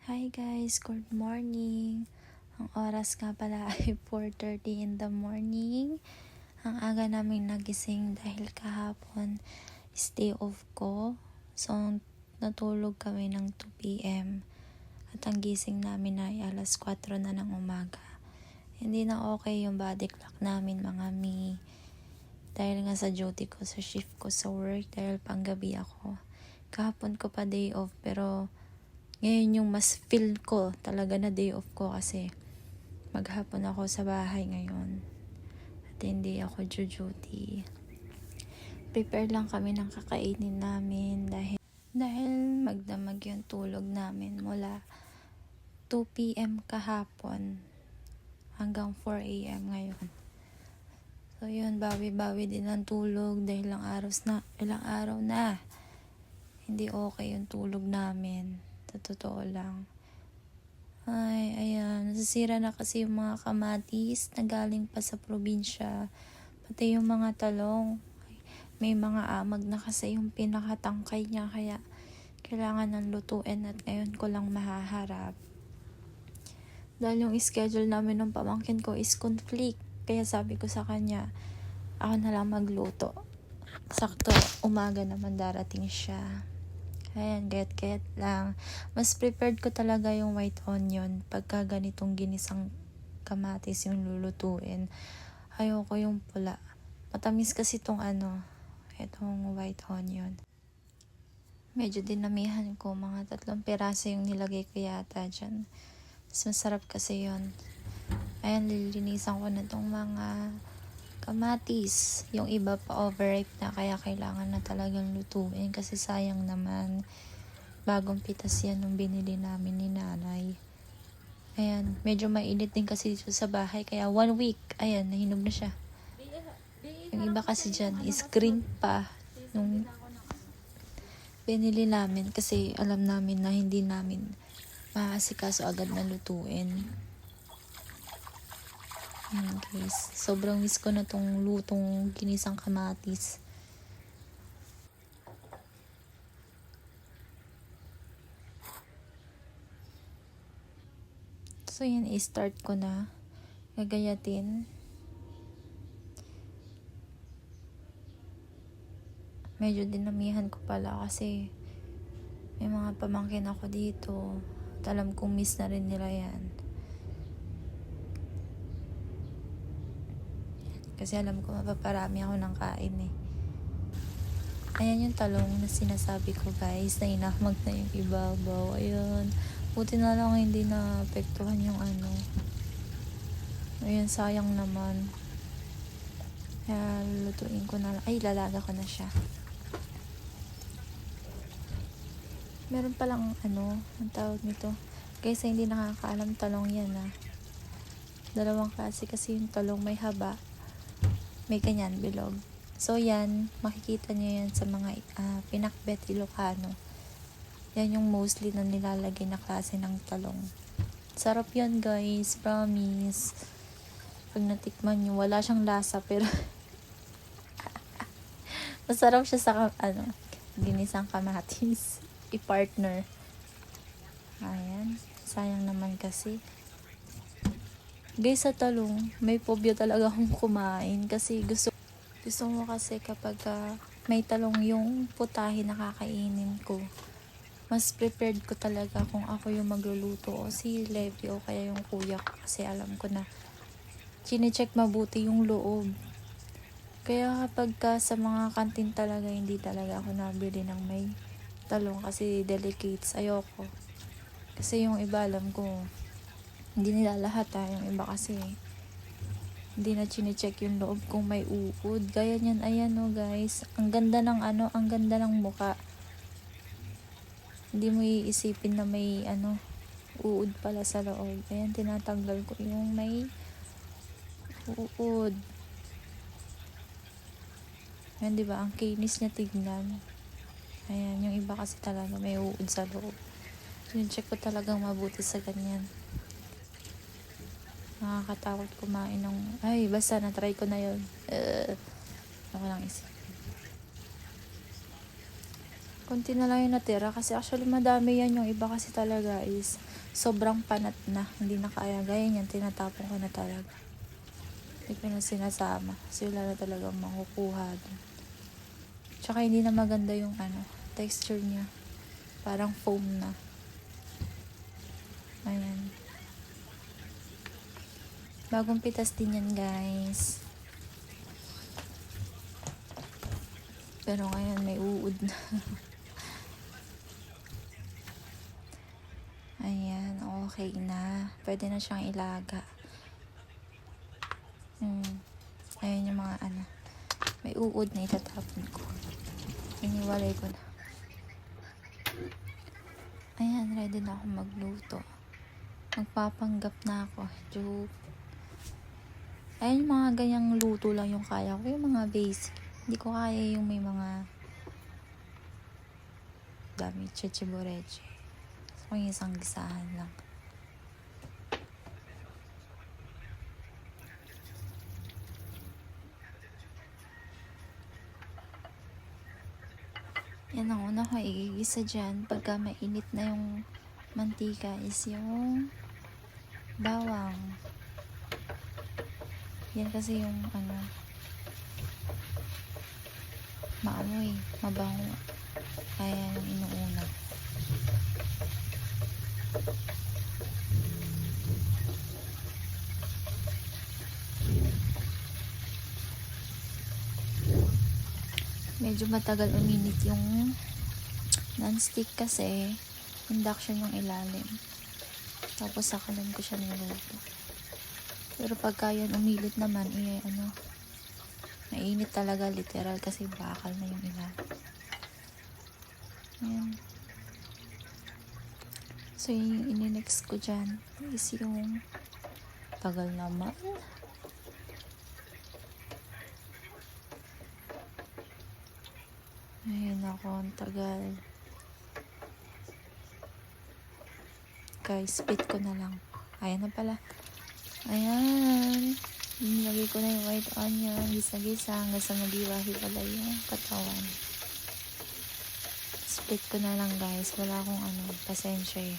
Hi guys, good morning. Ang oras nga pala ay 4:30 in the morning. Ang aga namin nagising dahil kahapon is day off ko. So, natulog kami ng 2 p.m. At ang gising namin ay alas 4 na ng umaga. Hindi na okay yung body clock namin mga mi. Dahil nga sa duty ko, sa shift ko sa work, dahil panggabi ako. Kahapon ko pa day off pero ngayon yung mas feel ko talaga na day off ko kasi maghapon ako sa bahay ngayon at hindi ako duty. Prepare lang kami ng kakainin namin dahil magdamag yung tulog namin mula 2 p.m. kahapon hanggang 4 a.m. ngayon. So yun, bawi-bawi din ang tulog dahil ilang araw na hindi okay yung tulog namin. Sa totoo lang. Ay, ayan. Nasisira na kasi yung mga kamatis na galing pa sa probinsya. Pati yung mga talong. May mga amag na kasi yung pinakatangkay niya. Kaya kailangan ng lutuin at ngayon ko lang mahaharap. Dahil yung schedule namin ng pamangkin ko is conflict. Kaya sabi ko sa kanya, ako na lang magluto. Sakto, umaga naman darating siya. Ayan, get lang. Mas prepared ko talaga yung white onion pagka ganitong ginisang kamatis yung lulutuin. Ayoko yung pula. Matamis kasi itong itong white onion. Medyo dinamihan ko, mga 3 piraso yung nilagay ko yata dyan. Mas masarap kasi yun. Ayan, lilinisan ko na itong mga kamatis. Yung iba pa overripe na kaya kailangan na talagang lutuin kasi sayang naman. Bagong pitas yan nung binili namin ni nanay. Ayan, medyo mainit din kasi dito sa bahay kaya 1 week, ayan, nahinog na siya. Yung iba kasi dyan is green pa nung binili namin kasi alam namin na hindi namin maaasikaso agad na lutuin. Guys, sobrang miss ko na tong lutong ginisang kamatis. So yan, i-start ko na gagayatin. Medyo dinamihan ko pala kasi may mga pamangkin ako dito at alam kong miss na rin nila yan. Kasi alam ko mapaparami ako ng kain eh. Ayan yung talong na sinasabi ko guys, na inahmag na yung ibabaw. Ayun. Buti na lang hindi na-apektuhan yung Ayun, sayang naman. Kaya lutuin ko na lang. Ay, lalaga ko na siya. Meron palang ang tawag nito. Kaysa hindi nakakaalam, talong yan Dalawang klase kasi yung talong, may haba. May ganyan, bilog. So yan, makikita nyo yan sa mga pinakbet Ilocano. Yan yung mostly na nilalagay na klase ng talong. Sarap yan guys, promise. Pag natikman nyo, wala siyang lasa pero masarap siya sa ginisang kamatis. I-partner. Ayan, sayang naman kasi. Guys, sa talong, may phobia talaga akong kumain kasi gusto mo kasi kapag may talong yung putahe na kakainin ko. Mas prepared ko talaga kung ako yung magluluto o si Levi o kaya yung kuya ko kasi alam ko na chine-check mabuti yung loob. Kaya kapag sa mga kantin talaga, hindi talaga ako nabili ng may talong kasi delicates. Ayoko. Kasi yung iba alam ko, hindi nila lahat yung iba kasi hindi na chine-check yung loob kung may uod. Gaya niyan, ayan guys. Ang ganda ng ang ganda ng muka. Hindi mo iisipin na may uod pala sa loob. Ayan, tinatanggal ko yung may uod. Ayan, diba? Ang kinis niya tignan. Ayan, yung iba kasi talaga may uod sa loob. Chine-check ko talagang mabuti sa ganyan. Nakakatakot kumain ng basta na-try ko na yun. Ako lang isipin. Konti na lang yung natira kasi actually madami yan. Yung iba kasi talaga is sobrang panat na. Hindi na kaya. Gaya yan, tinatapon ko na talaga. Hindi ko na sinasama. Kasi wala na talagang makukuha dun. Tsaka hindi na maganda yung texture niya. Parang foam na. Ayan. Bagong pitas din yan, guys. Pero ngayon may uod na. Ayan, okay na. Pwede na siyang ilaga. Ayan yung mga may uod na itatapon ko. Iniwalay ko na. Ayan, ready na ako magluto. Magpapanggap na ako. Joke. Ayan yung mga ganyang luto lang yung kaya ko. Yung mga basic. Hindi ko kaya yung may mga dami, chichiboreche. So, yung isang gisahan lang. Yan ang una ko igigisa dyan. Pagka mainit na yung mantika is yung bawang. Yan kasi yung maamoy, mabango. Kaya yung inuuna. Medyo matagal uminit yung non-stick kasi induction yung ilalim. Tapos sakalan ko siya niluto. Pero pagka yun umilit naman, mainit talaga literal kasi bakal na yung ilalim. Ayan. So yung ininext ko dyan is yung tagal naman. Ayun ako, ang tagal. Guys, split ko na lang. Ayan na pala. Ayan. Nilagay ko na yung white onion. Gisa-gisa hanggang sa magiwahi pala yung katawan. Split ko na lang, guys. Wala akong pasensya eh.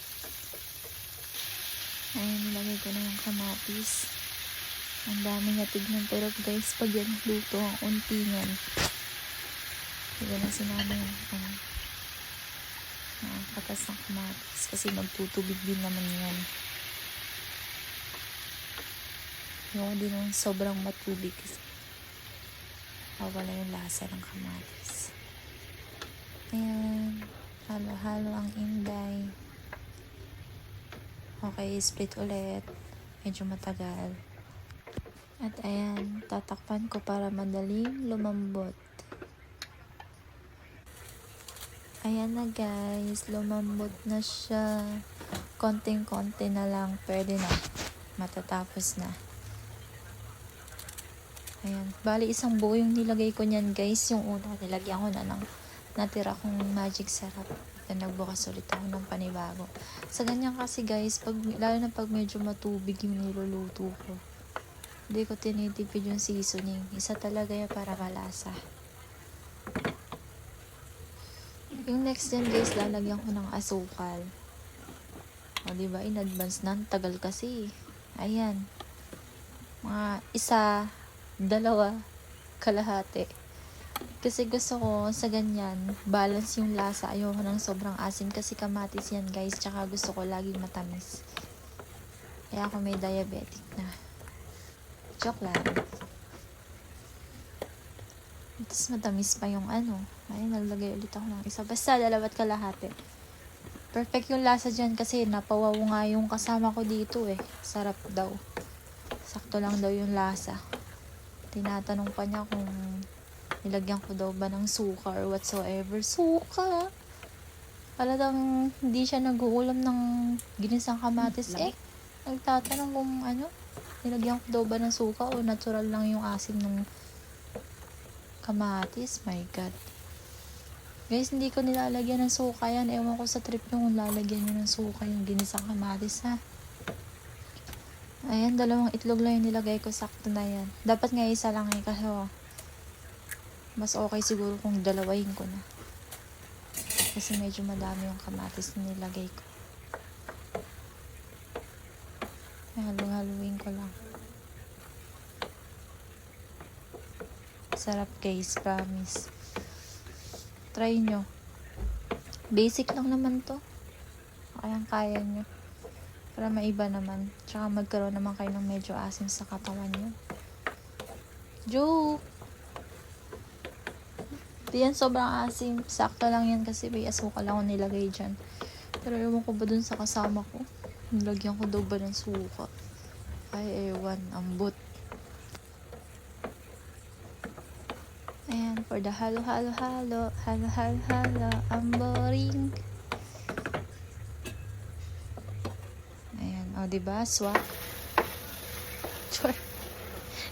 Ayan, nilagay ko na yung kamatis. Ang dami niya tignan. Pero guys, pag yan luto, ang unti niyan. Hindi na sinama yung katas ng kamatis. Kasi magtutubig din naman yan. Yung din yung sobrang matubig kasi wala yung lasa ng kamatis. Ayan. Halo-halo ang inday. Okay, split ulit. Medyo matagal. At ayan, tatakpan ko para madaling lumambot. Ayan na guys, lumambot na siya. Konting-konti na lang, pwede na. Matatapos na. Ayan, bali isang buo yung nilagay ko niyan guys. Yung una, nilagyan ko na ng natira kong magic syrup. Then nagbukas ulit ako ng panibago. Sa ganyan kasi guys, lalo na pag medyo matubig yung niluluto ko, hindi ko tinitipid yung seasoning. Isa talaga yan para malasa. Yung next dyan guys, lalagyan ko ng asukal. O diba, in advance na. Tagal kasi. Ayan. Mga 1, 2, kalahati. Kasi gusto ko sa ganyan, balance yung lasa. Ayoko ng sobrang asin kasi kamatis yan guys. Tsaka gusto ko laging matamis. Kaya ako may diabetic na. Joke lang. Tapos matamis pa yung Ayun, naglagay ulit ako ng isa. Basta 2 kalahati. Perfect yung lasa dyan kasi napawaw nga yung kasama ko dito eh. Sarap daw. Sakto lang daw yung lasa. Tinatanong pa niya kung nilagyan ko daw ba ng suka or whatsoever. Suka! Palatang hindi siya nag-uulam ng ginisang kamatis eh. Nagtatanong kung nilagyan ko daw ba ng suka o natural lang yung asim ng kamatis. My God. Guys, hindi ko nilalagyan ng suka yan. Ewan ko sa trip nyo kung lalagyan nyo ng suka yung ginisang kamatis ha. Ayan, 2 itlog lang yung nilagay ko. Sakto na yan. Dapat nga isa lang eh. Kasi mas okay siguro kung dalawahin ko na. Kasi medyo madami yung kamatis na nilagay ko. Halu-haluin ko lang. Sarap guys, promise. Try nyo. Basic lang naman to. Kayang-kaya nyo. Para maiba naman. Tsaka magkaroon naman kayo ng medyo asim sa katawan nyo. Joke! Di yan sobrang asim. Sakto lang yan kasi may asukal ako nilagay dyan. Pero ewan ko ba dun sa kasama ko? Nilagyan ko daw ba ng suka? Ay, ewan. Ambot. Ayan, for the halo-halo-halo. Halo-halo-halo. Ang boring. Ayan, o diba? Swak. Sure.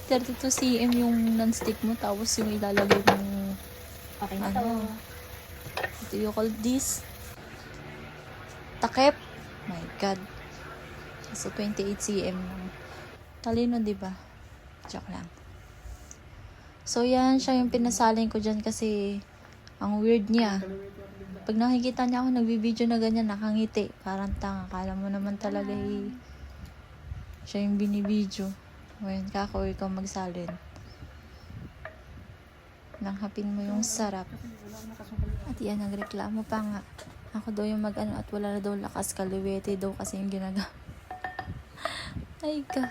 32 cm yung non-stick mo, tapos yung ilalagay mong Okay na to. what do you call this? Takip. My God. So, 28 cm lang. Talino, diba? Joke lang. So, yan siya yung pinasalin ko dyan kasi ang weird niya. Pag nakikita niya ako nagbibideo na ganyan, nakangiti. Parang tanga. Kala mo naman talaga siya yung binibideo. Ngayon, kako ikaw magsalin. Langhapin mo yung sarap. At yan, nagreklamo pa nga. Ako daw yung mag-ano at wala na daw lakas, kaliwete daw kasi yung ginagawa. Ay God.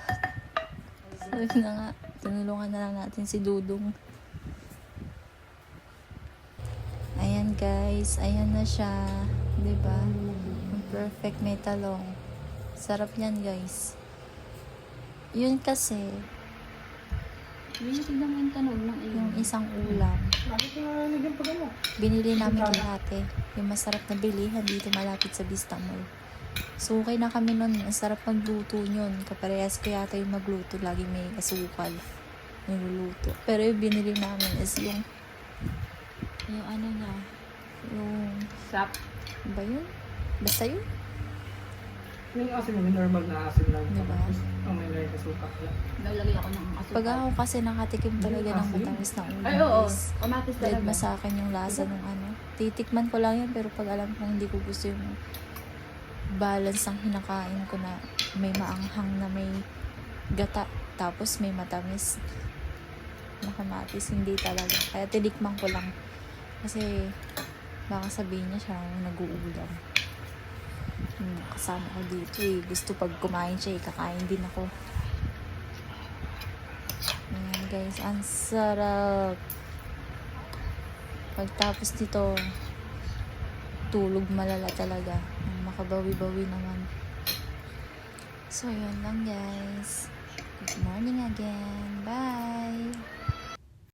So yun na nga, tinulungan na lang natin si Dudong. Ayan guys, ayan na siya. Diba? Yung perfect may talong. Sarap niyan guys. Yun kasi, Tignan mo yung tanog ng yung isang ulam, binili namin kay ate. Yung masarap na bilihan dito malapit sa Vista Mall. So, okay na kami nun. Ang sarap magluto yun. Kaparehas ko yata yung magluto. Laging may asukal. Niluluto. Pero yung binili namin is yung ano na, yung, sap. ba yun? Basta yun? Yung asin mo, normal na asin lang. Diba? Ang may lagay sa suka. Lalagay ako ng asukal. Pag ako kasi nakatikim talaga ng matamis na ulam. Ay, oo. Guys. Kamatis Dead talaga. ma sa akin yung lasa ng ano. Titikman ko lang yan, pero pag alam kong hindi ko gusto yung balance ang hinakain ko na may maanghang na may gata, tapos may matamis na kamatis, hindi talaga. Kaya tinikman ko lang. Kasi baka sabihin niya siya nag-uulam. Kasama ko dito eh. Gusto pag kumain siya, kakain din ako. Ayan guys, ang sarap. Pagtapos nito, tulog malala talaga. Makabawi-bawi naman. So, yun lang guys.